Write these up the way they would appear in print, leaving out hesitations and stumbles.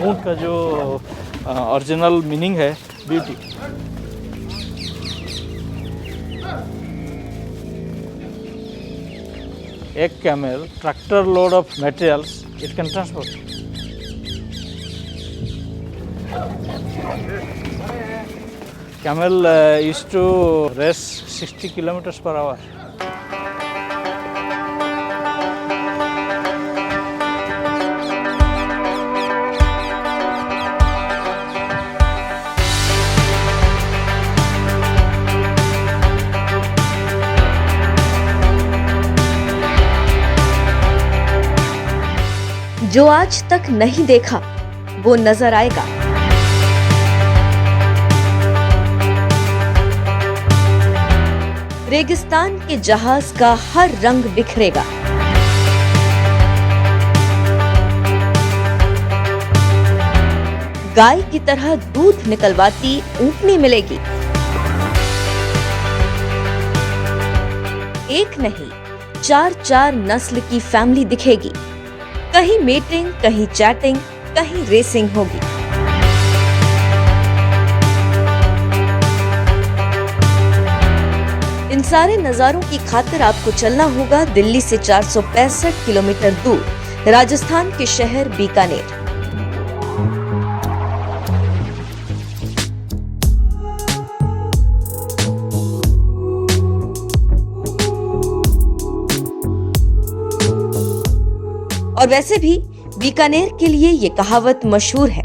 ऊँट का जो ओरिजिनल मीनिंग है ब्यूटी। एक camel tractor load of materials it can transport. Camel used to race 60 kilometers per hour. जो आज तक नहीं देखा वो नजर आएगा। रेगिस्तान के जहाज का हर रंग बिखरेगा। गाय की तरह दूध निकलवाती ऊँटनी मिलेगी। एक नहीं 4-4 नस्ल की फैमिली दिखेगी। कहीं मीटिंग, कहीं चैटिंग, कहीं रेसिंग होगी। इन सारे नजारों की खातिर आपको चलना होगा दिल्ली से 465 किलोमीटर दूर राजस्थान के शहर बीकानेर। और वैसे भी बीकानेर के लिए ये कहावत मशहूर है,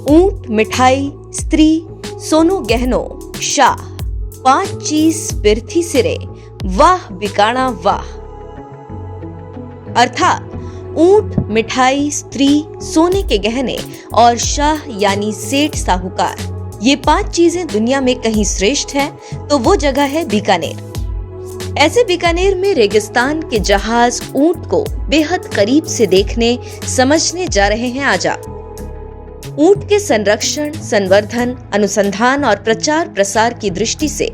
ऊंट, मिठाई, स्त्री, सोनो गहनो, शाह, 5 चीज पिरथी सिरे, वाह बिकाना वाह। अर्थात ऊंट, मिठाई, स्त्री, सोने के गहने और शाह यानी सेठ साहूकार, ये 5 चीजें दुनिया में कहीं श्रेष्ठ है तो वो जगह है बीकानेर। ऐसे बीकानेर में रेगिस्तान के जहाज ऊंट को बेहद करीब से देखने समझने जा रहे हैं आज आप। ऊंट के संरक्षण, संवर्धन, अनुसंधान और प्रचार प्रसार की दृष्टि से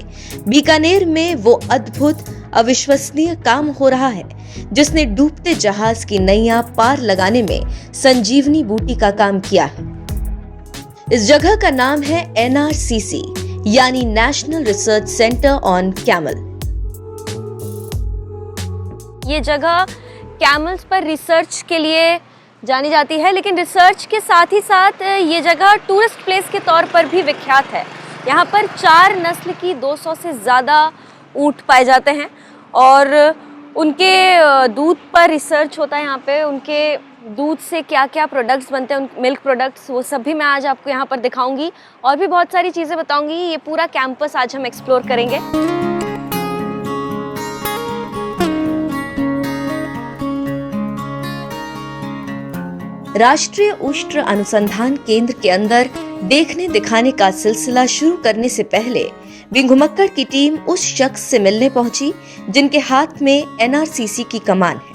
बीकानेर में वो अद्भुत, अविश्वसनीय काम हो रहा है जिसने डूबते जहाज की नैया पार लगाने में संजीवनी बूटी का काम किया है। इस जगह का नाम है NRCC यानी national research centre on camel. ये जगह कैमल्स पर रिसर्च के लिए जानी जाती है, लेकिन रिसर्च के साथ ही साथ ये जगह टूरिस्ट प्लेस के तौर पर भी विख्यात है। यहाँ पर 4 नस्ल की 200 से ज़्यादा ऊँट पाए जाते हैं और उनके दूध पर रिसर्च होता है। यहाँ पे उनके दूध से क्या क्या प्रोडक्ट्स बनते हैं, मिल्क प्रोडक्ट्स, वो सब भी मैं आज आपको यहाँ पर दिखाऊंगी और भी बहुत सारी चीज़ें बताऊंगी। ये पूरा कैंपस आज हम एक्सप्लोर करेंगे। राष्ट्रीय उष्ट्र अनुसंधान केंद्र के अंदर देखने दिखाने का सिलसिला शुरू करने से पहले विंघुमक्कड़ की टीम उस शख्स से मिलने पहुंची जिनके हाथ में NRCC की कमान है।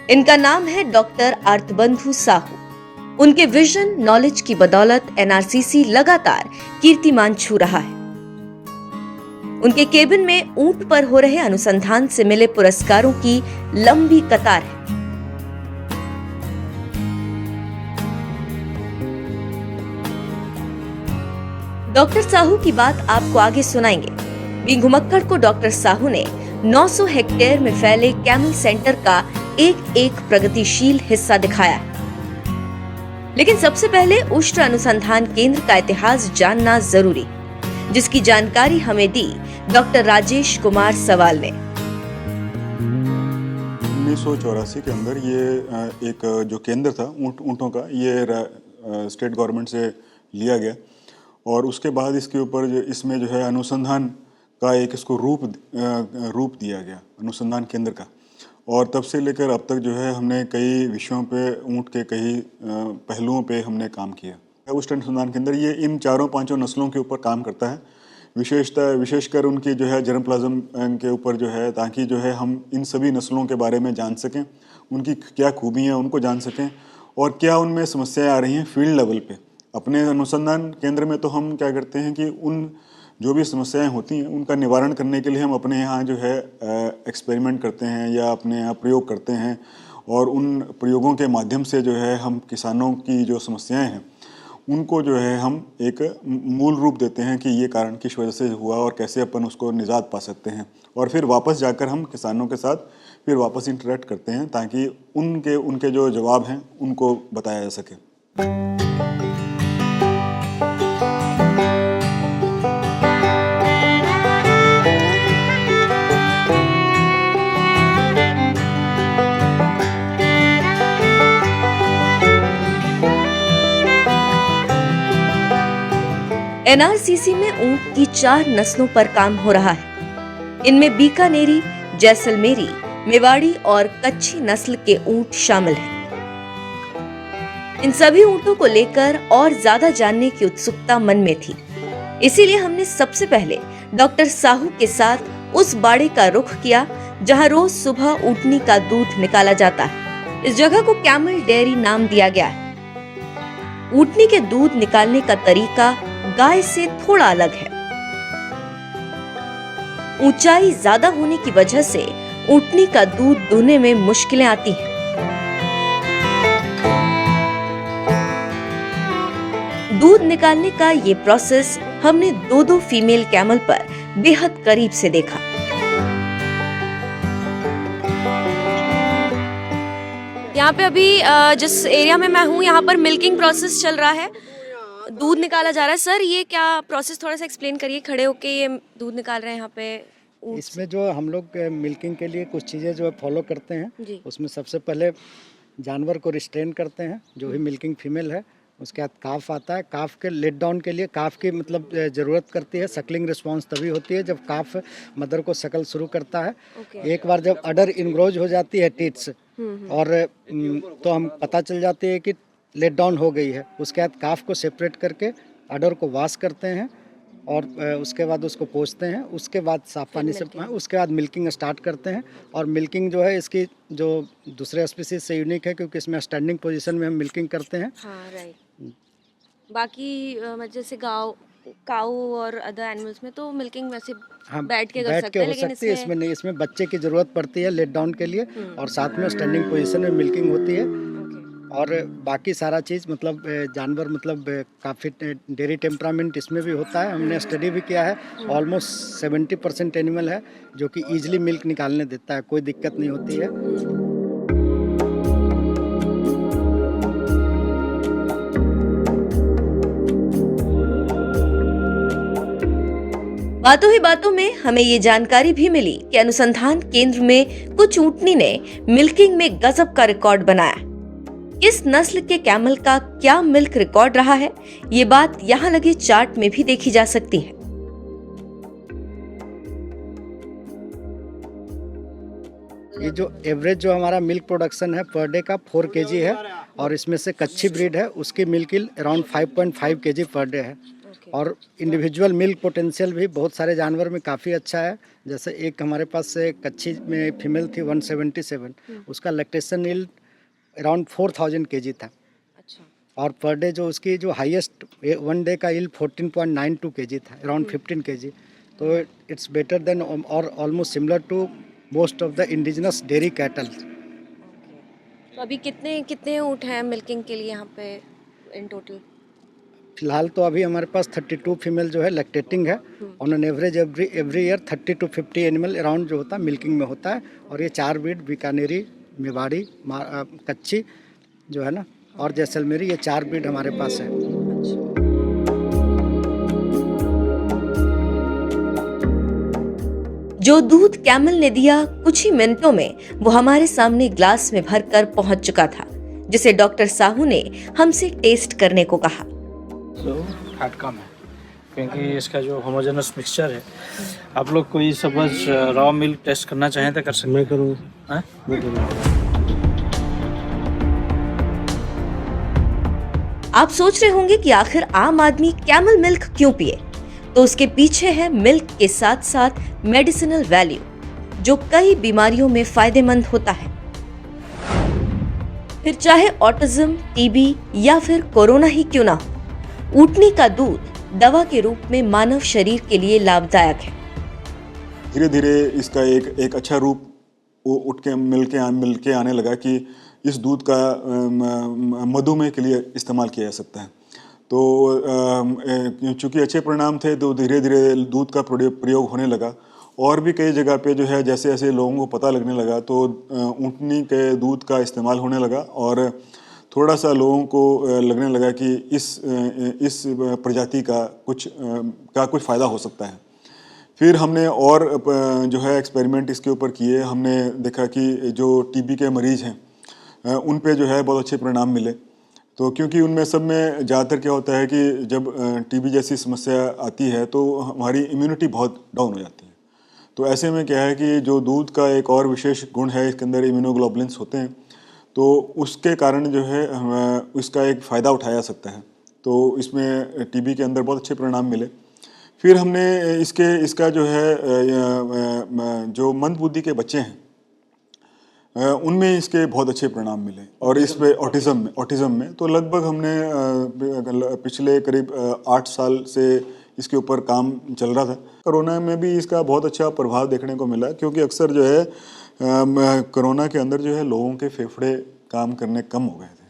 इनका नाम है डॉक्टर आर्तबंधु साहू। उनके विजन, नॉलेज की बदौलत NRCC लगातार कीर्तिमान छू रहा है। उनके केबिन में ऊंट पर हो रहे अनुसंधान से मिले पुरस्कारों की लंबी कतार है। डॉक्टर साहू की बात आपको आगे सुनाएंगे। विंघुमक्कड़ को डॉक्टर साहू ने 900 हेक्टेयर में फैले कैमल सेंटर का एक प्रगतिशील हिस्सा दिखाया। लेकिन सबसे पहले उष्ट्र अनुसंधान केंद्र का इतिहास जानना जरूरी, जिसकी जानकारी हमें दी डॉक्टर राजेश कुमार सवाल ने। 1984 के अंदर ये एक जो केंद्र था ऊँटों का, ये स्टेट गवर्नमेंट से लिया गया और उसके बाद इसके ऊपर इसमें जो है अनुसंधान का एक इसको रूप दिया गया, अनुसंधान केंद्र का। और तब से लेकर अब तक जो है हमने कई विषयों पे, ऊँट के कई पहलुओं पे हमने काम किया। उष्ट्र अनुसंधान केंद्र ये इन 4-5 नस्लों के ऊपर काम करता है, विशेषकर उनकी जो है जर्मप्लाज्म के ऊपर जो है, ताकि जो है हम इन सभी नस्लों के बारे में जान सकें, उनकी क्या खूबी हैं उनको जान सकें और क्या उनमें समस्याएं आ रही हैं फील्ड लेवल पे। अपने अनुसंधान केंद्र में तो हम क्या करते हैं कि उन जो भी समस्याएं होती हैं उनका निवारण करने के लिए हम अपने यहाँ जो है एक्सपेरिमेंट करते हैं या अपने यहाँ प्रयोग करते हैं और उन प्रयोगों के माध्यम से जो है हम किसानों की जो समस्याएं हैं उनको जो है हम एक मूल रूप देते हैं कि ये कारण किस वजह से हुआ और कैसे अपन उसको निजात पा सकते हैं, और फिर वापस जाकर हम किसानों के साथ फिर वापस इंटरेक्ट करते हैं ताकि उनके जो जवाब हैं उनको बताया जा सके। एनआरसीसी में ऊंट की 4 नस्लों पर काम हो रहा है। इनमें बीकानेरी, जैसलमेरी, मेवाड़ी और कच्छी नस्ल के ऊंट शामिल हैं। इन सभी ऊंटों को लेकर और ज्यादा जानने की उत्सुकता मन में थी, इसीलिए हमने सबसे पहले डॉक्टर साहू के साथ उस बाड़े का रुख किया जहां रोज सुबह ऊंटनी का दूध निकाला जाता है। इस जगह को कैमल डेयरी नाम दिया गया है। ऊंटनी के दूध निकालने का तरीका गाय से थोड़ा अलग है। ऊंचाई ज्यादा होने की वजह से ऊंटनी का दूध दूहने में मुश्किलें आती हैं। दूध निकालने का ये प्रोसेस हमने दो फीमेल कैमल पर बेहद करीब से देखा। यहाँ पे अभी जिस एरिया में मैं हूँ यहाँ पर मिल्किंग प्रोसेस चल रहा है, दूध निकाला जा रहा है। सर ये क्या प्रोसेस, थोड़ा सा एक्सप्लेन करिए। खड़े होके ये दूध निकाल रहे हैं यहाँ पे ऊँट। इसमें जो हम लोग मिल्किंग के लिए कुछ चीज़ें जो है फॉलो करते हैं, उसमें सबसे पहले जानवर को रिस्ट्रेन करते हैं, जो भी मिल्किंग फीमेल है। उसके बाद काफ आता है। काफ के लेट डाउन के लिए काफ की मतलब ज़रूरत करती है। सकलिंग रिस्पॉन्स तभी होती है जब काफ मदर को सकल शुरू करता है। एक बार जब अडर इनग्रोज हो जाती है टीट्स और तो हम पता चल जाती है कि लेट डाउन हो गई है। उसके बाद काफ को सेपरेट करके अडर को वॉश करते हैं और उसके बाद उसको पोंछते हैं। उसके बाद साफ पानी से उसके बाद मिल्किंग स्टार्ट करते हैं। और मिल्किंग जो है इसकी जो दूसरे स्पीसीज से यूनिक है क्योंकि इसमें स्टैंडिंग पोजीशन में हम मिल्किंग करते हैं। हाँ राइट। बाकी जैसे काऊ और अदर एनिमल्स में तो मिल्किंग वैसे बैठ के कर सकते हैं, लेकिन इसमें नहीं। इसमें बच्चे की जरूरत पड़ती है लेट डाउन के लिए और साथ में स्टैंडिंग पोजीशन में मिल्किंग होती है। और बाकी सारा चीज़ मतलब जानवर मतलब काफ़ी डेयरी टेम्परामेंट इसमें भी होता है। हमने स्टडी भी किया है। ऑलमोस्ट 70% एनिमल है जो कि ईजिली मिल्क निकालने देता है, कोई दिक्कत नहीं होती है। बातों ही बातों में हमें ये जानकारी भी मिली कि अनुसंधान केंद्र में कुछ ऊंटनी ने मिल्किंग में गजब का रिकॉर्ड बनाया। किस नस्ल के कैमल का क्या मिल्क रिकॉर्ड रहा है, ये बात यहाँ लगे चार्ट में भी देखी जा सकती है। ये जो एवरेज जो हमारा मिल्क प्रोडक्शन है पर डे का 4 kg है और इसमें से कच्ची ब्रीड है उसकी milk yield around 5.5 kg per day है। और इंडिविजुअल मिल्क पोटेंशियल भी बहुत सारे जानवर में काफ़ी अच्छा है। जैसे एक हमारे पास से कच्ची में फीमेल थी 177, उसका लैक्टेशन यील्ड अराउंड 4000 kg था। अच्छा। और पर डे जो उसकी जो हाईएस्ट 1 डे का यील्ड 14.92 kg था, अराउंड 15 kg। तो इट्स बेटर देन और almost similar to most of the indigenous dairy cattle. तो अभी कितने ऊँट हैं मिल्किंग के लिए यहाँ पे इन टोटल? फिलहाल तो अभी हमारे पास 32 फीमेल जो है लैक्टेटिंग है। On an average every year 30 to 50 animal around जो होता है मिल्किंग में होता है। और ये 4 ब्रीड बीकानेरी, मेवाड़ी, कच्ची जो है ना और जैसलमेरी, ये 4 ब्रीड हमारे पास है। जो दूध कैमल ने दिया कुछ ही मिनटों में वो हमारे सामने ग्लास में भरकर पहुंच चुका था, जिसे डॉक्टर साहू ने हमसे टेस्ट करने को कहा। फैट कम है क्योंकि इसका जो होमोजेनस मिक्सचर है। आप लोग कोई सपोज रॉ मिल्क टेस्ट करना चाहें तो कर सकते हैं। मैं करूँगा। आप सोच रहे होंगे कि आखिर आम आदमी कैमल मिल्क क्यों पिए, तो उसके पीछे है मिल्क के साथ साथ मेडिसिनल वैल्यू, जो कई बीमारियों में फायदेमंद होता है। फिर चाहे ऑटिज्म, टीबी या फिर कोरोना ही क्यों ना हो, ऊंटनी का दूध दवा के रूप में मानव शरीर के लिए लाभदायक है। धीरे धीरे इसका एक अच्छा रूप उठ के मिल के आने लगा कि इस दूध का मधुमेह के लिए इस्तेमाल किया जा सकता है। तो चूँकि अच्छे परिणाम थे तो धीरे धीरे दूध का प्रयोग होने लगा और भी कई जगह पे जो है जैसे जैसे लोगों को पता लगने लगा तो ऊँटनी के दूध का इस्तेमाल होने लगा और थोड़ा सा लोगों को लगने लगा कि इस प्रजाति का कुछ फ़ायदा हो सकता है। फिर हमने और जो है एक्सपेरिमेंट इसके ऊपर किए। हमने देखा कि जो टीबी के मरीज़ हैं उन पे जो है बहुत अच्छे परिणाम मिले। तो क्योंकि उनमें सब में ज़्यादातर क्या होता है कि जब टीबी जैसी समस्या आती है तो हमारी इम्यूनिटी बहुत डाउन हो जाती है। तो ऐसे में क्या है कि जो दूध का एक और विशेष गुण है, इसके अंदर इम्यूनोग्लोबुलिन्स होते हैं, तो उसके कारण जो है इसका एक फ़ायदा उठाया जा सकता है। तो इसमें टीबी के अंदर बहुत अच्छे परिणाम मिले। फिर हमने इसका जो है जो मंदबुद्धि के बच्चे हैं उनमें इसके बहुत अच्छे परिणाम मिले और इस पे ऑटिज़म में तो लगभग हमने पिछले करीब 8 साल से इसके ऊपर काम चल रहा था। कोरोना में भी इसका बहुत अच्छा प्रभाव देखने को मिला क्योंकि अक्सर जो है कोरोना के अंदर जो है लोगों के फेफड़े काम करने कम हो गए थे।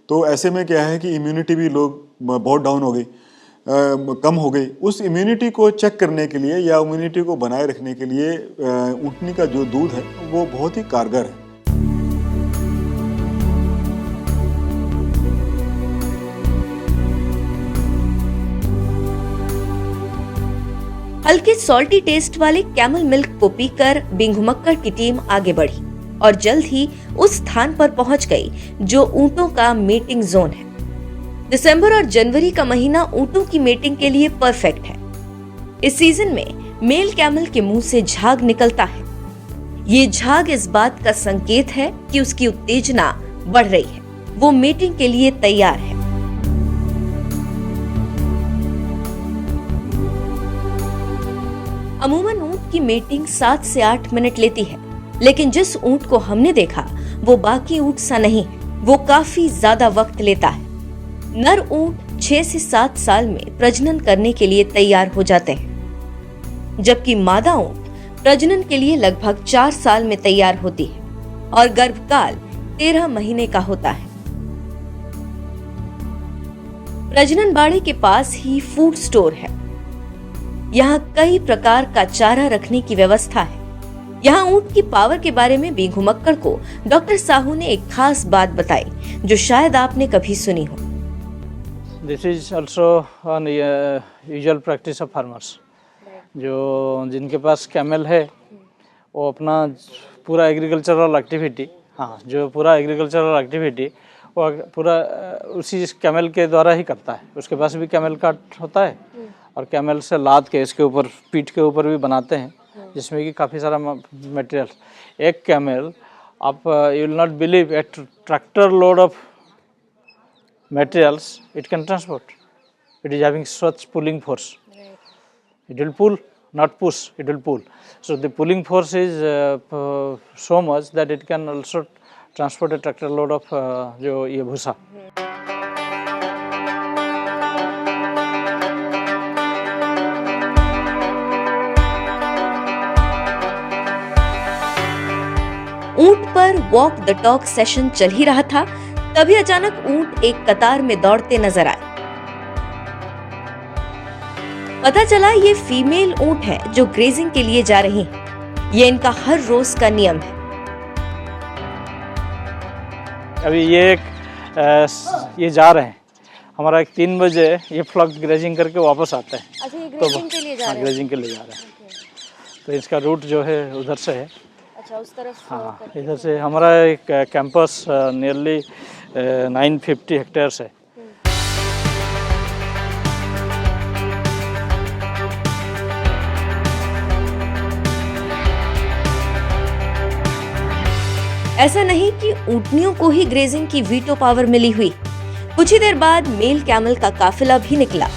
तो ऐसे में क्या है कि इम्यूनिटी भी लोग बहुत डाउन हो गई, कम हो गई। उस इम्यूनिटी को चेक करने के लिए या इम्यूनिटी को बनाए रखने के लिए ऊँटनी का जो दूध है वो बहुत ही कारगर है। हल्के सॉल्टी टेस्ट वाले कैमल मिल्क को पीकर बिंघुमक्कड़ की टीम आगे बढ़ी और जल्द ही उस स्थान पर पहुंच गई जो ऊंटों का मेटिंग जोन है। दिसंबर और जनवरी का महीना ऊंटों की मेटिंग के लिए परफेक्ट है। इस सीजन में मेल कैमल के मुंह से झाग निकलता है। ये झाग इस बात का संकेत है कि उसकी उत्तेजना बढ़ रही है, वो मेटिंग के लिए तैयार है। अमूमन ऊंट की मेटिंग 7 से 8 मिनट लेती है, लेकिन जिस ऊंट को हमने देखा वो बाकी ऊंट सा नहीं है, वो काफी ज्यादा वक्त लेता है। नर ऊंट 6 से 7 साल में प्रजनन करने के लिए तैयार हो जाते हैं, जबकि मादा ऊंट प्रजनन के लिए लगभग 4 साल में तैयार होती है और गर्भकाल 13 महीने का होता है। प्रजनन बाड़े के पास ही फूड स्टोर है। यहाँ कई प्रकार का चारा रखने की व्यवस्था है। यहाँ ऊंट की पावर के बारे में बिंघुमक्कड़ को डॉक्टर साहू ने एक खास बात बताई जो शायद आपने कभी सुनी हो। This is also on usual practice of farmers. जो जिनके पास कैमल है वो अपना पूरा एग्रीकल्चरल एक्टिविटी, जो पूरा एग्रीकल्चरल एक्टिविटी वो पूरा उसी कैमल के द्वारा ही करता है। उसके पास भी कैमल कार्ट होता है और कैमल से लाद के इसके ऊपर पीठ के ऊपर भी बनाते हैं, जिसमें कि काफ़ी सारा मटेरियल। एक कैमल आप you will not believe A tractor load of materials it can transport. It is having such pulling force. It will pull, not push, it will pull. So the pulling force is so much that it can also transport a tractor load of जो ये भूसा। ऊंट पर walk the talk session चल ही रहा था, तभी अचानक ऊंट एक कतार में दौड़ते नजर आए। पता चला ये फीमेल ऊंट है जो ग्रेजिंग के लिए जा रही हैं। ये इनका हर रोज का नियम है। अभी ये जा रहे हैं। हमारा 3 बजे ये फ्लॉक ग्रेजिंग करके वापस आता है। अच्छा, ये ग्रेजिंग के लिए जा रहे हैं? ग्रेजिंग के लिए जा रहे हैं। तो इसका रूट जो है उधर से है। अच्छा, उस तरफ। हाँ, इधर से हमारा एक कैंपस नियरली 950 हेक्टेयर्स है। ऐसा नहीं कि ऊंटनियों को ही ग्रेजिंग की वीटो पावर मिली हुई। कुछ ही देर बाद मेल कैमल का काफिला भी निकला।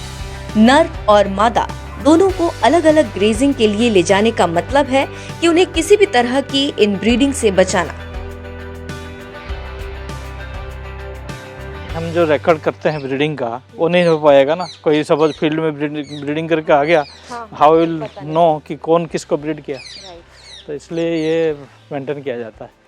नर और मादा दोनों को अलग अलग ग्रेजिंग के लिए ले जाने का मतलब है कि उन्हें किसी भी तरह की इनब्रीडिंग से बचाना। हम जो रिकॉर्ड करते हैं ब्रीडिंग का वो नहीं हो पाएगा ना। कोई सपोज फील्ड में ब्रीडिंग करके आ गया, हाउ विल नो कि कौन किसको ब्रीड किया। तो इसलिए ये मेंटेन किया जाता है।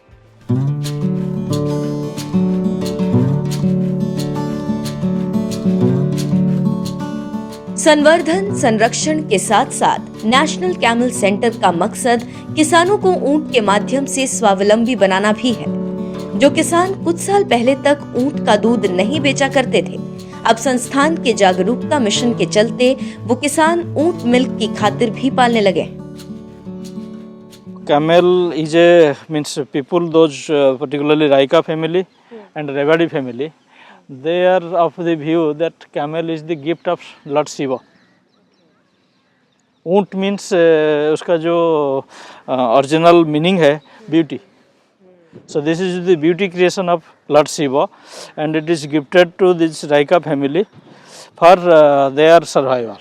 संवर्धन संरक्षण के साथ साथ नेशनल कैमल सेंटर का मकसद किसानों को ऊंट के माध्यम से स्वावलंबी बनाना भी है। जो किसान कुछ साल पहले तक ऊंट का दूध नहीं बेचा करते थे, अब संस्थान के जागरूकता मिशन के चलते वो किसान ऊंट मिल्क की खातिर भी पालने लगे। Camel is a means people those particularly Raika family and Revadi family, they are of the view that camel is the gift of Lord Shiva. ऊंट मीन्स उसका जो ओरिजिनल मीनिंग है beauty, so this is the beauty creation of Lord Shiva and it is gifted to this Raika family for their survival.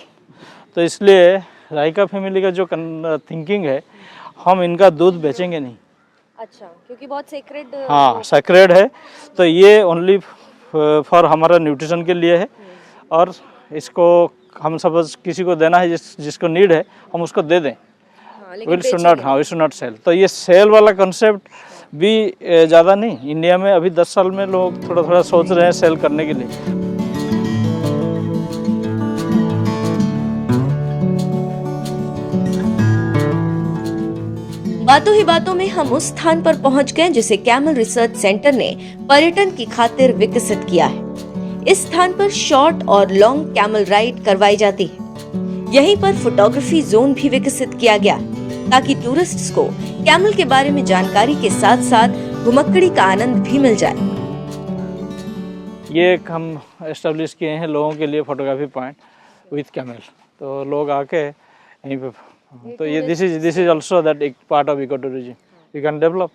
तो इसलिए Raika family का जो thinking है, हम इनका दूध बेचेंगे नहीं। अच्छा, क्योंकि बहुत सेक्रेड। हाँ, सेक्रेड है, तो ये ओनली फॉर हमारा न्यूट्रिशन के लिए है और इसको हम सपोज किसी को देना है जिसको नीड है, हम उसको दे दें। We should not sell. तो ये सेल वाला कंसेप्ट भी ज़्यादा नहीं, इंडिया में अभी 10 साल में लोग थोड़ा थोड़ा सोच रहे हैं सेल करने के लिए। बातों ही बातों में हम उस स्थान पर पहुंच गए जिसे कैमल रिसर्च सेंटर ने पर्यटन की खातिर विकसित किया है। इस स्थान पर शॉर्ट और लॉन्ग कैमल राइड करवाई जाती है। यहीं पर फोटोग्राफी जोन भी विकसित किया गया ताकि टूरिस्ट्स को कैमल के बारे में जानकारी के साथ साथ घुमक्कड़ी का आनंद भी मिल जाए। ये एक हम एस्टेब्लिश किए हैं लोगों के लिए फोटोग्राफी पॉइंट विथ कैमल, तो लोग आके यहीं पे, तो ये दिस इज ऑल्सो दैट एक part of eco tourism you can develop.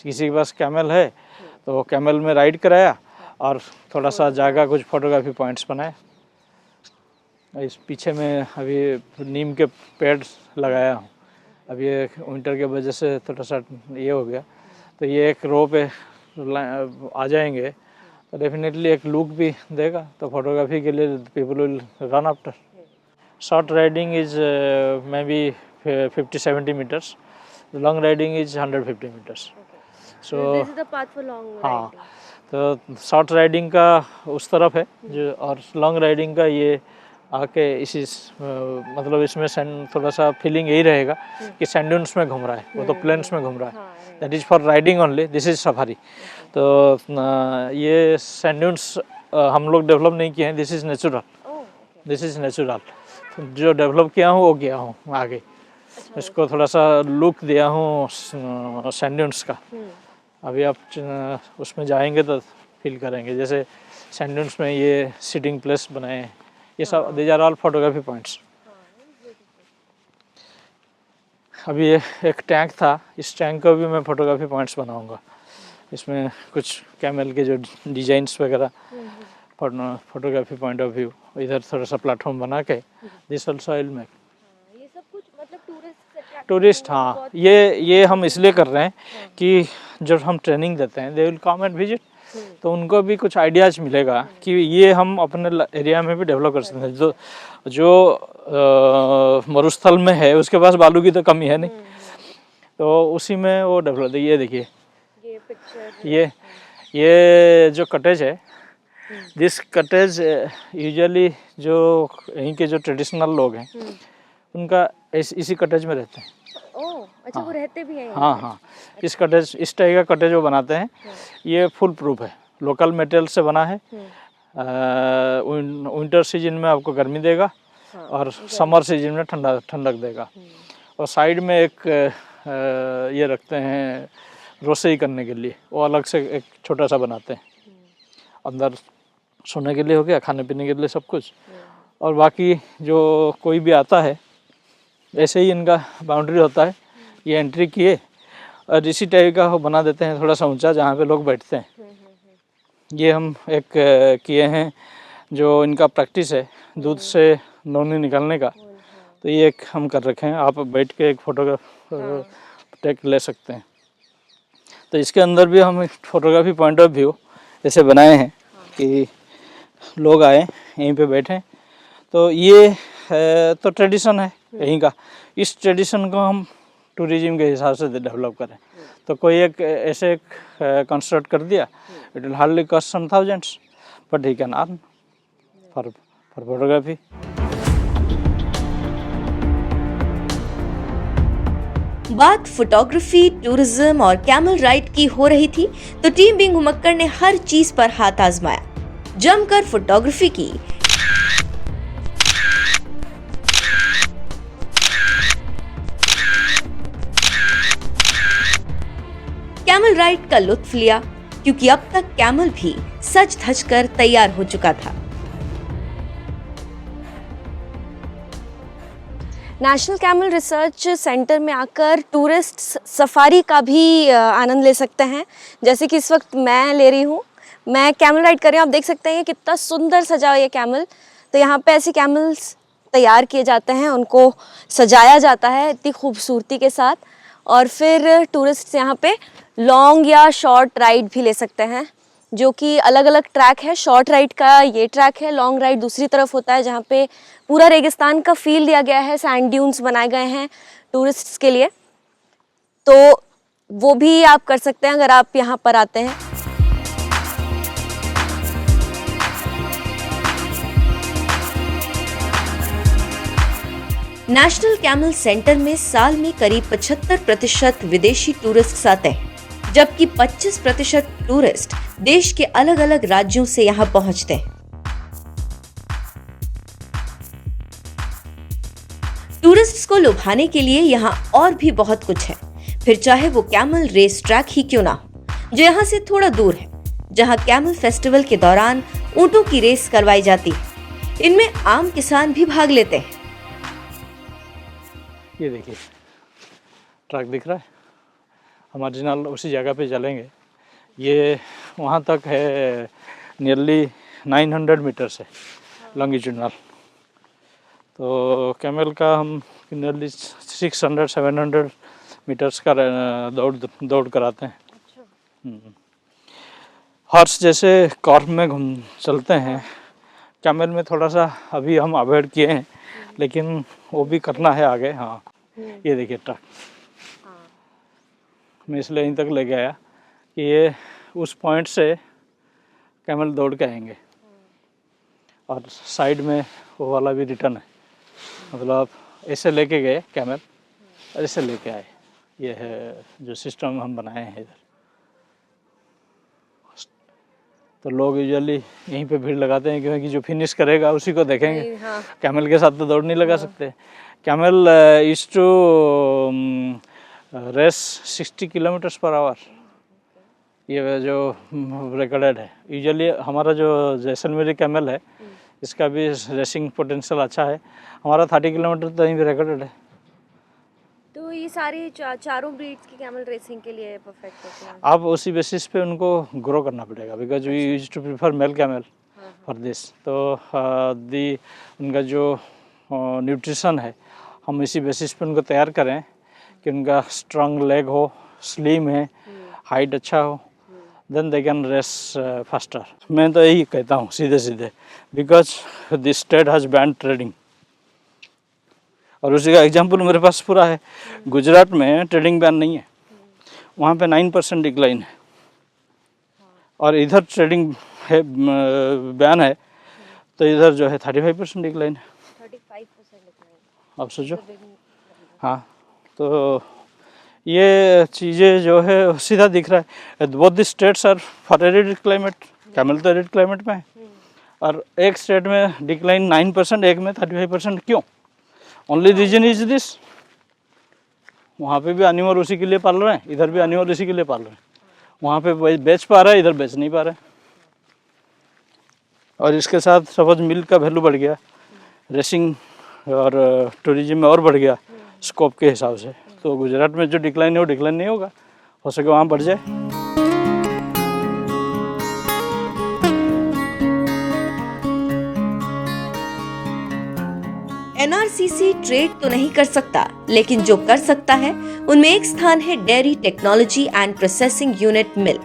किसी के पास कैमल है तो कैमल में राइड कराया और थोड़ा सा जगह कुछ फोटोग्राफी पॉइंट्स बनाए। इस पीछे में अभी नीम के पेड़ लगाया हूँ, अब ये विंटर के वजह से थोड़ा सा ये हो गया, तो ये एक रो पे आ जाएंगे तो डेफिनेटली एक लुक भी देगा, तो फोटोग्राफी के लिए people will run after. Short riding is maybe 50-70 meters. The long riding is 150 meters. So this is the path for long हाँ, riding. तो शॉर्ट राइडिंग का उस तरफ है जो, और लॉन्ग राइडिंग का ये आके इसी मतलब इसमें थोड़ा सा फीलिंग यही रहेगा कि सैंड ड्यून्स में घूम रहा है, वो तो प्लेन्स में घूम रहा है। That is for riding only, this is safari. तो ये सैंड ड्यून्स हम लोग डेवलप नहीं किए हैं, this is natural, this is natural. जो डेवलप किया हूँ वो किया हूँ आगे, इसको थोड़ा सा लुक दिया हूँ सैंड ड्यून्स का। अभी आप उसमें जाएंगे तो फील करेंगे, जैसे सैंड ड्यून्स में ये सिटिंग प्लेस बनाए हैं, ये सब these are all photography points. अभी ये एक टैंक था, इस टैंक को भी मैं फोटोग्राफी पॉइंट्स बनाऊंगा। इसमें कुछ कैमल के जो डिजाइंस वगैरह फोटोग्राफी पॉइंट ऑफ व्यू, इधर थोड़ा सा प्लेटफॉर्म बना के this also I will make. ये सब कुछ मतलब टूरिस्ट, हाँ, ये हम इसलिए कर रहे हैं कि जब हम ट्रेनिंग देते हैं they will come and visit, तो उनको भी कुछ आइडियाज मिलेगा कि ये हम अपने एरिया में भी डेवलप कर सकते हैं। जो मरुस्थल में है उसके पास बालू की तो कमी है नहीं, तो उसी में वो डेवलप। ये देखिए ये पिक्चर, ये जो कटेज है, दिस कटेज यूजुअली जो यहीं के जो ट्रेडिशनल लोग हैं उनका इसी कटेज में रहते हैं। ओह अच्छा, वो रहते भी हैं? हाँ हाँ, इस कटेज, इस टाइप का कटेज वो बनाते हैं। ये फुल प्रूफ है, लोकल मटेरियल से बना है। विंटर सीजन में आपको गर्मी देगा और समर सीजन में ठंडक देगा। और साइड में एक ये रखते हैं रसोई करने के लिए, वो अलग से एक छोटा सा बनाते हैं। अंदर सोने के लिए हो गया, खाने पीने के लिए सब कुछ, और बाकी जो कोई भी आता है ऐसे ही इनका बाउंड्री होता है। ये एंट्री किए और इसी टाइप का वो बना देते हैं, थोड़ा सा ऊंचा, जहाँ पे लोग बैठते हैं। ये हम एक किए हैं, जो इनका प्रैक्टिस है दूध से नौनी निकालने का, तो ये एक हम कर रखे हैं। आप बैठ के एक फोटोग्राफ टेक ले सकते हैं। तो इसके अंदर भी हम फोटोग्राफी पॉइंट ऑफ व्यू ऐसे बनाए हैं कि लोग आए यहीं पे बैठें। तो ये तो ट्रेडिशन है यहीं का, इस ट्रेडिशन को हम टूरिज्म के हिसाब से डेवलप करें तो कोई एक ऐसे कंस्ट्रक्ट कर दिया, it will hardly cost some thousands, but he can earn for photography. बात फोटोग्राफी, टूरिज्म और कैमल राइड की हो रही थी तो टीम बिंग घुमक्कड़ ने हर चीज पर हाथ आजमाया, जमकर फोटोग्राफी की, कैमल राइड का लुत्फ लिया, क्योंकि अब तक कैमल भी सज धज कर तैयार हो चुका था। नेशनल कैमल रिसर्च सेंटर में आकर टूरिस्ट सफारी का भी आनंद ले सकते हैं, जैसे कि इस वक्त मैं ले रही हूँ। मैं कैमल राइड कर रही हूँ, आप देख सकते हैं कितना सुंदर सजा हुआ ये कैमल। तो यहाँ पे ऐसे कैमल्स तैयार किए जाते हैं, उनको सजाया जाता है इतनी खूबसूरती के साथ, और फिर टूरिस्ट यहाँ पे लॉन्ग या शॉर्ट राइड भी ले सकते हैं, जो कि अलग अलग ट्रैक है। शॉर्ट राइड का ये ट्रैक है, लॉन्ग राइड दूसरी तरफ होता है, जहाँ पे पूरा रेगिस्तान का फील दिया गया है, सैंड ड्यून्स बनाए गए हैं टूरिस्ट्स के लिए। तो वो भी आप कर सकते हैं अगर आप यहाँ पर आते हैं। नेशनल कैमल सेंटर में साल में करीब 75% विदेशी टूरिस्ट आते हैं, जबकि 25% टूरिस्ट देश के अलग अलग राज्यों से यहाँ पहुँचते हैं। टूरिस्ट्स को लुभाने के लिए यहाँ और भी बहुत कुछ है, फिर चाहे वो कैमल रेस ट्रैक ही क्यों ना हो, जो यहाँ से थोड़ा दूर है, जहाँ कैमल फेस्टिवल के दौरान ऊंटों की रेस करवाई जाती है। इनमें आम किसान भी भाग लेते हैं। ये देखिए ट्रक दिख रहा है, हम ओरिजिनल उसी जगह पे चलेंगे। ये वहाँ तक है, नियरली 900 मीटर्स है लॉन्गिट्यूडनल। तो कैमल का हम नियरली 600-700 मीटर्स का दौड़ कराते हैं। हॉर्स जैसे कॉर्प में घूम चलते हैं, कैमल में थोड़ा सा अभी हम अवॉइड किए हैं, लेकिन वो भी करना है आगे। हाँ, ये देखिए ट्रक, मैं इसलिए यहीं तक लेके आया कि ये उस पॉइंट से कैमल दौड़ के आएंगे, और साइड में वो वाला भी रिटर्न है, मतलब ऐसे लेके गए कैमल और ऐसे लेके आए। ये है जो सिस्टम हम बनाए हैं इधर। तो लोग यूजुअली यहीं पे भीड़ लगाते हैं, क्योंकि जो फिनिश करेगा उसी को देखेंगे। हाँ। कैमल के साथ तो दौड़ नहीं लगा सकते। Camel is to race 60 kilometres per hour, ये जो रिकॉर्डेड है। यूजुअली हमारा जो जैसलमेरी कैमल है, इसका भी रेसिंग पोटेंशियल अच्छा है। हमारा 30 किलोमीटर तो यहीं भी रिकॉर्डेड है। तो ये सारी चारों ब्रीड्स की कैमल रेसिंग के लिए परफेक्ट होते हैं। आप उसी बेसिस पे उनको ग्रो करना पड़ेगा, because we use to prefer male camel for this. तो उनका जो न्यूट्रिशन है, हम इसी बेसिस पे उनको तैयार करें कि उनका स्ट्रांग लेग हो, स्लिम है, हाइट अच्छा हो, then they can race faster. मैं तो यही कहता हूँ सीधे सीधे, because this state has banned trading. और उसी का एग्जाम्पल मेरे पास पूरा है। गुजरात में ट्रेडिंग बैन नहीं है, वहाँ पे 9% डिक्लाइन है, और इधर ट्रेडिंग है बैन है, तो इधर जो है 35% डिक्लाइन है। 35% डिक्लाइन, आप सोचो। हाँ, तो ये चीज़ें जो है सीधा दिख रहा है। Both the states are for arid climate, camel तो एरिड क्लाइमेट में है, और एक स्टेट में डिक्लाइन 9%, एक में 35%। क्यों? ओनली रीजन इज दिस, वहाँ पे भी एनिमल उसी के लिए पाल रहे हैं, इधर भी एनिमल इसी के लिए पाल रहे हैं। वहाँ पे बेच पा रहा है, इधर बेच नहीं पा रहे। और इसके साथ सपोज मिल्क का वैल्यू बढ़ गया, रेसिंग और टूरिज्म में और बढ़ गया स्कोप के हिसाब से, तो गुजरात में जो डिक्लाइन है वो डिक्लाइन नहीं होगा, हो सके वहाँ बढ़ जाए। एनआरसीसी ट्रेड तो नहीं कर सकता, लेकिन जो कर सकता है उनमें एक स्थान है dairy technology and processing unit milk.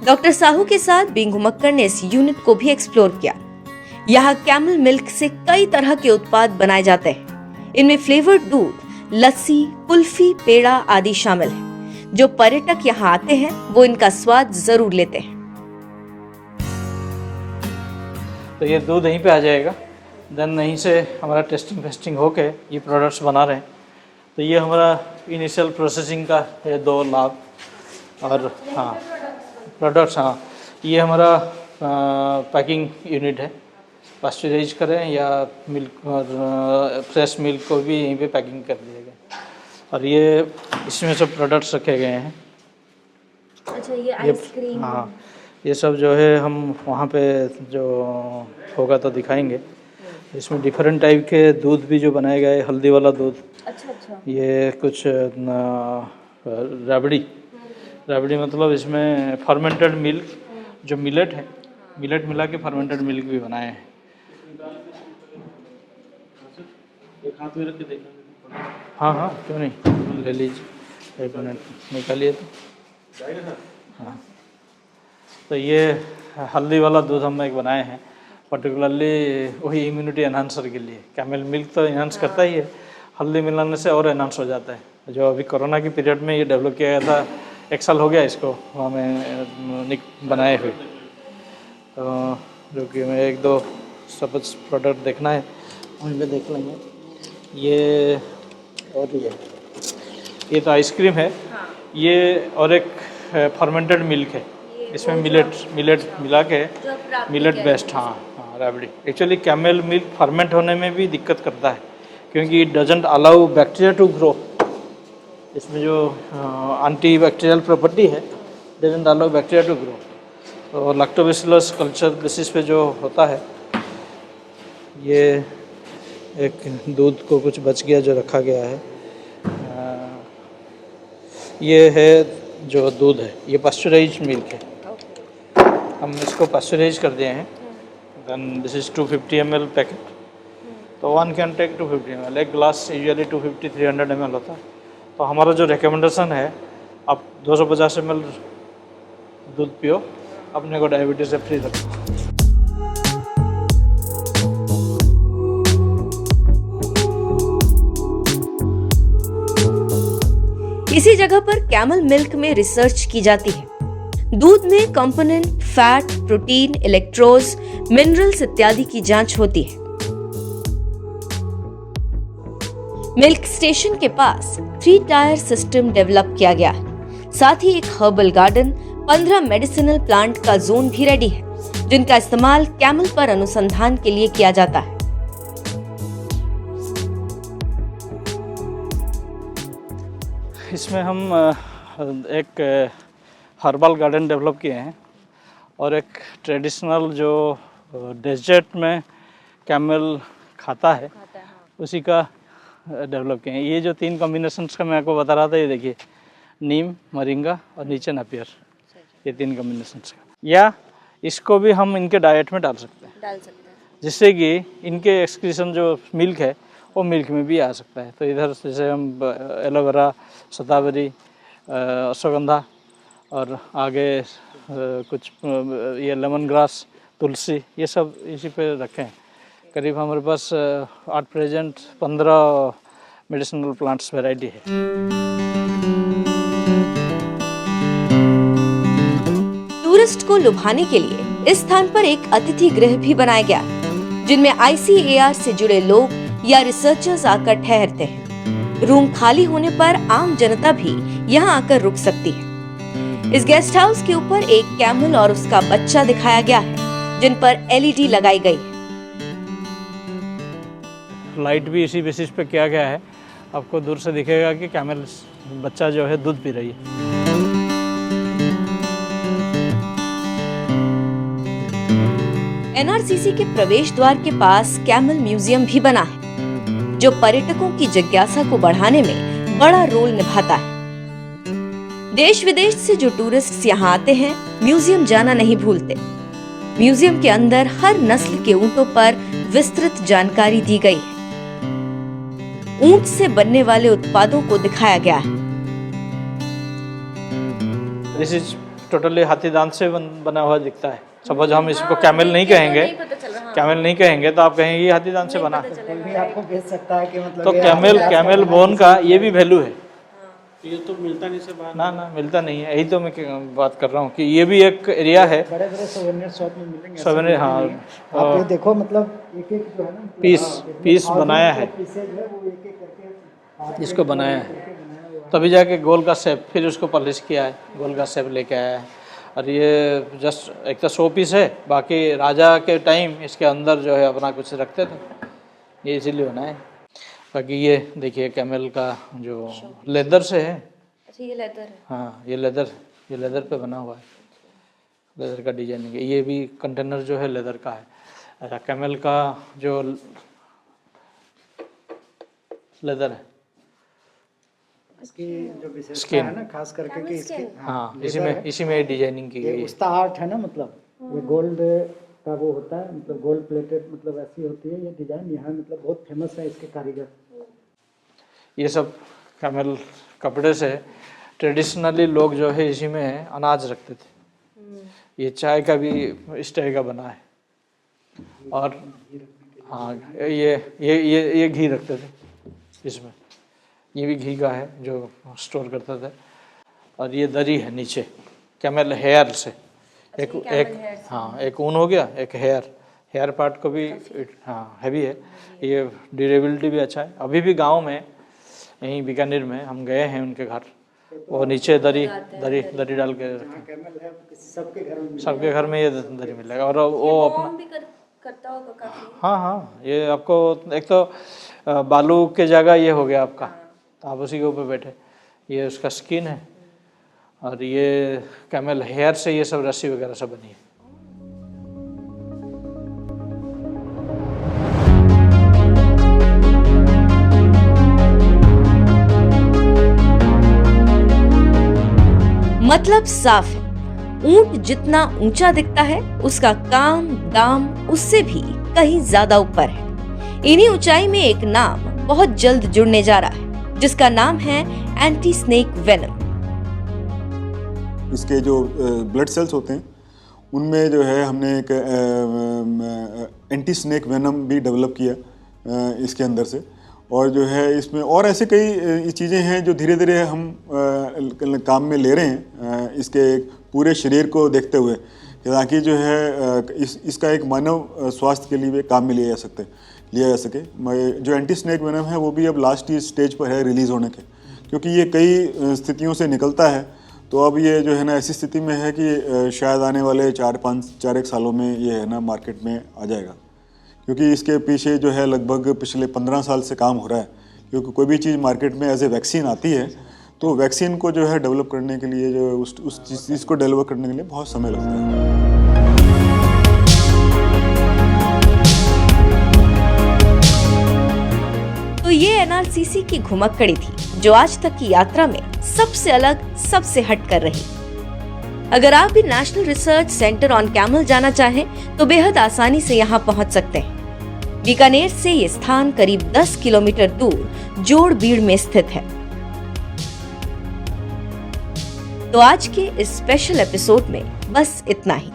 Doctor Sahu के साथ बिंग घुमक्कड़ ने इस यूनिट को भी एक्सप्लोर किया। यहाँ कैमल मिल्क से कई तरह के उत्पाद बनाए जाते हैं। इनमें फ्लेवर्ड दूध, लस्सी, कुल्फी, पेड़ा आदि शामिल है। जो पर्यटक यहाँ आते हैं वो इनका स्वाद जरूर लेते हैं। तो ये दूध यहीं पे आ जाएगा, देन यहीं से हमारा टेस्टिंग फेस्टिंग होके ये प्रोडक्ट्स बना रहे हैं। तो ये हमारा इनिशियल प्रोसेसिंग का ये 2 लाभ और हाँ प्रोडक्ट्स, हाँ ये हमारा पैकिंग यूनिट है। पास्चराइज करें या मिल्क और फ्रेश मिल्क को भी यहीं पे पैकिंग कर दिया गया और ये इसमें सब प्रोडक्ट्स रखे गए हैं। अच्छा, ये आइसक्रीम, हाँ ये सब जो है हम वहाँ पे जो होगा तो दिखाएंगे। इसमें डिफरेंट टाइप के दूध भी जो बनाए गए, हल्दी वाला दूध, अच्छा, ये कुछ राबड़ी मतलब इसमें फर्मेंटेड मिल्क, जो मिलेट है, मिलेट मिला के फर्मेंटेड मिल्क भी बनाए हैं। हाँ क्यों नहीं, ले लीजिए, 1 मिनट निकालिए तो। हाँ तो ये हल्दी वाला दूध हम एक बनाए हैं पर्टिकुलरली वही इम्यूनिटी एनहांसर के लिए। कैमल मिल्क तो एनहांस करता ही है, हल्दी मिलाने से और एनहांस हो जाता है। जो अभी कोरोना की पीरियड में ये डेवलप किया गया था, 1 साल हो गया इसको हमें बनाए हुए। तो जो कि मैं 1-2 सपोज प्रोडक्ट देखना है वहीं पे देख लेंगे। ये और ये तो आइसक्रीम है, ये और एक फर्मेंटेड मिल्क है, इसमें मिलेट मिला के मिलेट बेस्ट, हाँ rabri. Actually camel milk ferment होने में भी दिक्कत करता है क्योंकि it doesn't allow bacteria to grow. इसमें जो एंटी बैक्टीरियल प्रॉपर्टी है, doesn't allow bacteria to grow. तो लैक्टोबैसिलस कल्चर बेसिस पे जो होता है, ये एक दूध को कुछ बच गया जो रखा गया है, ये है जो दूध है, ये पास्चराइज मिल्क है। हम इसको पास्चराइज कर दिए हैं। Then this is 250 ml packet, तो 1 कैन टेक 250 ml। एक ग्लास यूजुअली 250-300 ml होता है। तो हमारा जो रिकमेंडेशन है, आप 250 ml दूध पियो, अपने को डायबिटीज से फ्री रखो। इसी जगह पर कैमल मिल्क में रिसर्च की जाती है। दूध में component, fat, protein, electrodes, minerals इत्यादि की जांच होती है। मिल्क स्टेशन के पास 3 टायर सिस्टम डेवलप किया गया है। साथ ही एक हर्बल गार्डन, 15 मेडिसिनल प्लांट का जोन भी रेडी है, जिनका इस्तेमाल कैमल पर अनुसंधान के लिए किया जाता है। इसमें हम एक हर्बल गार्डन डेवलप किए हैं और एक ट्रेडिशनल जो डेजर्ट में कैमल खाता है उसी का डेवलप किए हैं। ये जो 3 कॉम्बिनेशंस का मैं आपको बता रहा था, ये देखिए, नीम, मोरिंगा और नीचे नापियर, ये 3 कॉम्बिनेशंस का। या इसको भी हम इनके डाइट में डाल सकते हैं, जिससे कि इनके एक्सक्रीशन जो मिल्क है वो मिल्क में भी आ सकता है। तो इधर जैसे हम एलोवेरा, शतावरी, अश्वगंधा और आगे कुछ ये लेमन ग्रास, तुलसी, ये सब इसी पे रखे हैं। करीब हमारे पास 8 प्रेजेंट 15 मेडिसिनल प्लांट्स वैरायटी है। टूरिस्ट को लुभाने के लिए इस स्थान पर एक अतिथि गृह भी बनाया गया, जिनमें ICAR से जुड़े लोग या रिसर्चर्स आकर ठहरते हैं। रूम खाली होने पर आम जनता भी यहाँ आकर रुक सकती है। इस गेस्ट हाउस के ऊपर एक कैमल और उसका बच्चा दिखाया गया है, जिन पर LED लगाई गई है। लाइट भी इसी बेसिस पे किया गया है। आपको दूर से दिखेगा कि कैमल बच्चा जो है दूध पी रही है। NRCC के प्रवेश द्वार के पास कैमल म्यूजियम भी बना है, जो पर्यटकों की जिज्ञासा को बढ़ाने में बड़ा रोल निभाता है। देश विदेश से जो टूरिस्ट यहाँ आते हैं, म्यूजियम जाना नहीं भूलते। म्यूजियम के अंदर हर नस्ल के ऊंटों पर विस्तृत जानकारी दी गई है। ऊंट से बनने वाले उत्पादों को दिखाया गया है। दिस इज टोटली हाथी दांत से बना हुआ दिखता है। सपोज हम इसको कैमल नहीं कहेंगे, तो आप कहेंगे ये हाथी दांत से बना है। कोई भी आपको बेच सकता है कि मतलब तो कैमल बोन का ये भी वैल्यू है। ये तो मिलता नहीं से बाहर। ना मिलता नहीं है, यही तो मैं बात कर रहा हूँ कि ये भी एक एरिया है। बड़े बड़े सोवेनियर शॉप में मिलेंगे। सोवेनियर, हाँ, आप ये देखो मतलब एक एक जो है ना पीस बनाया है, पीसेज है वो एक एक करके इसको बनाया है, तभी जाके गोल का शेप, फिर उसको पॉलिश किया है, गोल का शेप लेके आया है। और ये जस्ट एक तो शो पीस है, बाकी राजा के टाइम इसके अंदर जो है अपना कुछ रखते थे, ये इसीलिए बनाया है। बाकी ये देखिए कैमल का जो लेदर से है। अच्छा, ये लेदर है। हाँ, ये लेदर पे बना हुआ है, लेदर का डिजाइनिंग है। ये भी कंटेनर जो है लेदर का है। अच्छा, कैमल का जो लेदर है, इसकी जो विशेषता स्किन है ना खास करके कि इसकी हाँ, इसी में डिजाइनिंग की गई ये है। उसका आर्ट है ना, मतलब ये गोल्ड का वो होता है, मतलब गोल्ड प्लेटेड, मतलब ऐसी होती है ये डिजाइन। यहाँ मतलब बहुत फेमस है इसके कारीगर। ये सब कैमल कपड़े से ट्रेडिशनली लोग जो है इसी में अनाज रखते थे। ये चाय का भी इस तरह का बना है। और हाँ, ये घी रखते थे इसमें, ये भी घी का है जो स्टोर करते थे। और ये दरी है नीचे कैमल हेयर से, एक हाँ, एक ऊन हो गया, एक हेयर पार्ट को भी हाँ हैवी है। ये ड्यूरेबिलिटी भी अच्छा है। अभी भी गांव में यहीं बीकानेर में हम गए हैं उनके घर, वो नीचे दरी डाल के सबके घर में ये दरी मिलेगा। और वो अपना करता होगा काफी। हाँ, ये आपको एक तो बालू के जगह ये हो गया आपका, तो आप उसी के ऊपर बैठे। ये उसका स्किन है और ये कैमल हेयर से ये सब रस्सी वगैरह सब बनी है। मतलब साफ है, ऊंट जितना ऊंचा दिखता है उसका काम दाम उससे भी कहीं ज्यादा ऊपर है। इन्हीं ऊंचाई में एक नाम बहुत जल्द जुड़ने जा रहा है, जिसका नाम है एंटी स्नेक वेनम। इसके जो ब्लड सेल्स होते हैं उनमें जो है हमने एक एंटी स्नेक वेनम भी डेवलप किया इसके अंदर से। और जो है इसमें और ऐसे कई चीज़ें हैं जो धीरे धीरे हम काम में ले रहे हैं इसके पूरे शरीर को देखते हुए, ताकि जो है इसका एक मानव स्वास्थ्य के लिए भी काम में लिया जा सके। जो एंटी स्नेक वेनम है वो भी अब लास्ट स्टेज पर है रिलीज़ होने के, क्योंकि ये कई स्थितियों से निकलता है। तो अब ये जो है ना ऐसी स्थिति में है कि शायद आने वाले 4-1 सालों में ये है ना मार्केट में आ जाएगा, क्योंकि इसके पीछे जो है लगभग पिछले 15 साल से काम हो रहा है। क्योंकि कोई भी चीज़ मार्केट में एज ए वैक्सीन आती है तो वैक्सीन को जो है डेवलप करने के लिए जो उस चीज़ को डेवलप करने के लिए बहुत समय लगता है। तो ये एनआरसीसी की घुमक्कड़ी थी जो आज तक की यात्रा में सबसे अलग, सबसे हट कर रही। अगर आप भी national research centre on camel जाना चाहें तो बेहद आसानी से यहाँ पहुँच सकते हैं। बीकानेर से ये स्थान करीब 10 किलोमीटर दूर जोड़बीड़ में स्थित है। तो आज के इस स्पेशल एपिसोड में बस इतना ही।